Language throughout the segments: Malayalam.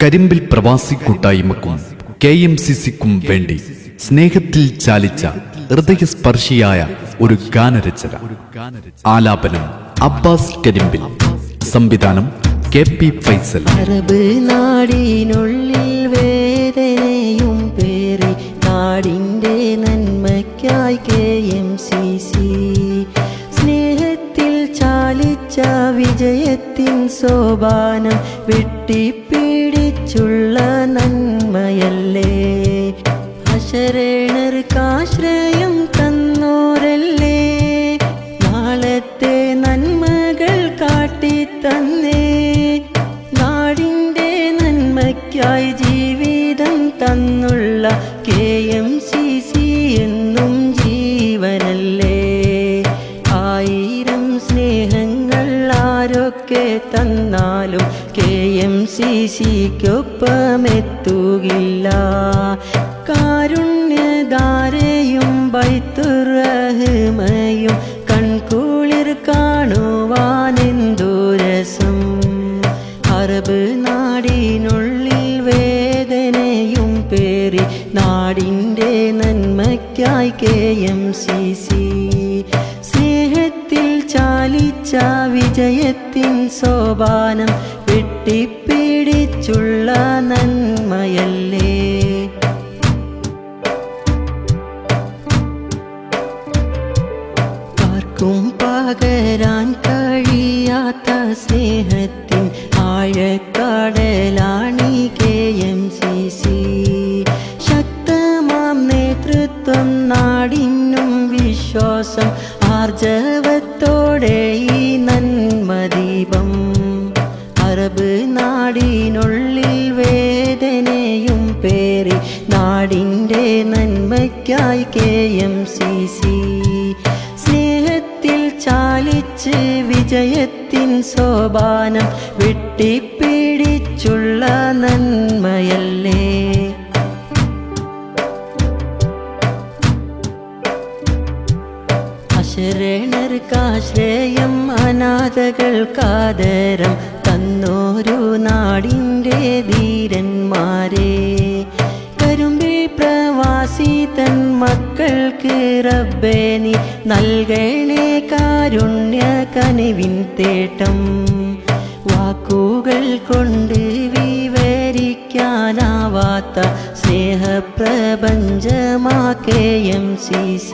കരിമ്പിൽ പ്രവാസി കൂട്ടായ്മക്കും KMCCക്കും വേണ്ടി സ്നേഹത്തിൽ ചാലിച്ച ഹൃദയസ്പർശിയായ ഒരു ഗാനരചന. ആലാപനം അബ്ബാസ് കരിമ്പിൽ. സംവിധാനം KP ഫൈസൽ. അറബ് നാടിനുള്ളിൽ വേദനയും പേറി നാടിൻ്റെ നന്മയ്ക്കായി KMCC സ്നേഹത്തിൽ ചാലിച്ച വിജയത്തിൻ സോപാനം വെട്ടിപ്പിടിച്ചുള്ള നന്മയല്ലേ. അശരണർക്കാശ്രയം തന്നോരല്ലേ, നാളത്തെ നന്മകൾ കാട്ടിത്തന്നേ. നാടിൻ്റെ നന്മയ്ക്കായി ജീവിതം തന്നുള്ള KMCC എന്നും ജീവനല്ലേ. ആയിരം സ്നേഹങ്ങൾ ആരൊക്കെ തന്നാലും KMCCക്കൊപ്പമെത്തുകില്ല. കാരുണ്യധാരയും ബൈത്തുറഹ്മയും കൺകുളിർ കാണുവാനെന്തു രസം. അറബ് നാടിനുള്ളിൽ വേദനയും പേറി നാടിൻ്റെ നന്മയ്ക്കായി KMCC സ്നേഹത്തിൽ ചാലിച്ച വിജയത്തിൻ സോപാനം വെട്ടിപ്പിടിച്ചുള്ള നന്മയല്ലേ. ആർക്കും പകരാൻ കഴിയാത്ത സ്നേഹത്തിൻ ആഴക്കടലാണി KMCC. ശക്തമാം നേതൃത്വം, നാടിനും വിശ്വാസം, ആർജവത്തോടെ ഈ നന്മദീപം. അറബ് നാടിനുള്ളിൽ വേദനയും പേറി നാടിൻ്റെ നന്മയ്ക്കായി KMCC സ്നേഹത്തിൽ ചാലിച്ച് വിജയത്തിൻ സോപാനം വെട്ടിപ്പിടിച്ചുള്ള നന്മയല്ലേ. അശരണർക്കാശ്രയം, അനാഥകൾക്കാദരം തന്നോരു നാടിൻ്റെ ധീരന്മാരെ. കരുമ്പിൽ പ്രവാസി തൻ മക്കൾക്ക് റബ്ബേ നീ നൽകണേ കാരുണ്യ കനിവിൻ തേട്ടം. വാക്കുകൾ കൊണ്ട് വിവരിക്കാനാവാത്ത സ്നേഹപ്രപഞ്ചമാ KMCC.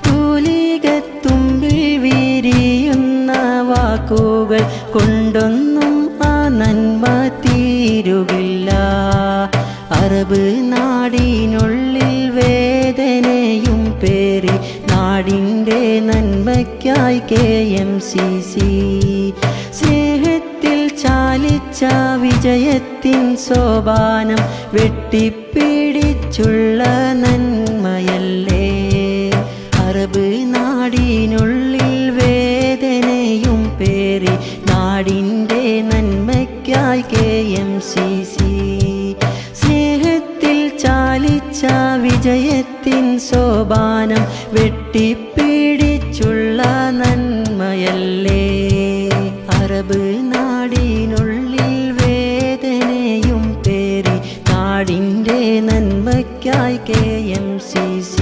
തൂലികത്തുമ്പിൽ വിരിയുന്ന വാക്കുകൾ കൊണ്ടൊന്നും ആ നന്മ തീരുകില്ല. അറബ് നാടിനുള്ളിൽ വേദനയും പേറി നാടിൻ്റെ നന്മയ്ക്കായി KMCC സ്നേഹത്തിൽ ചാലിച്ച വിജയത്തിൻ സോപാനം വെട്ടിപ്പിടിച്ചുള്ള നന്മയല്ലേ. അറബ് നാടിനുള്ളിൽ വേദനയും പേറി നാടിൻ്റെ നന്മയ്ക്കായി KMCC സ്നേഹത്തിൽ ചാലിച്ച വിജയത്തിൻ സോപാനം വെട്ടിപ്പിടിച്ചുള്ള നന്മയല്ലേ. അറബ് നാടിനുള്ളിൽ വേദനയും പേറി നാടിൻ്റെ നന്മയ്ക്കായി KMCC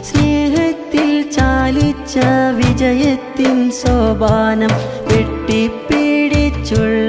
സ്നേഹത്തിൽ ചാലിച്ച വിജയത്തിൻ സോപാനം വെട്ടിപ്പിടിച്ചുള്ള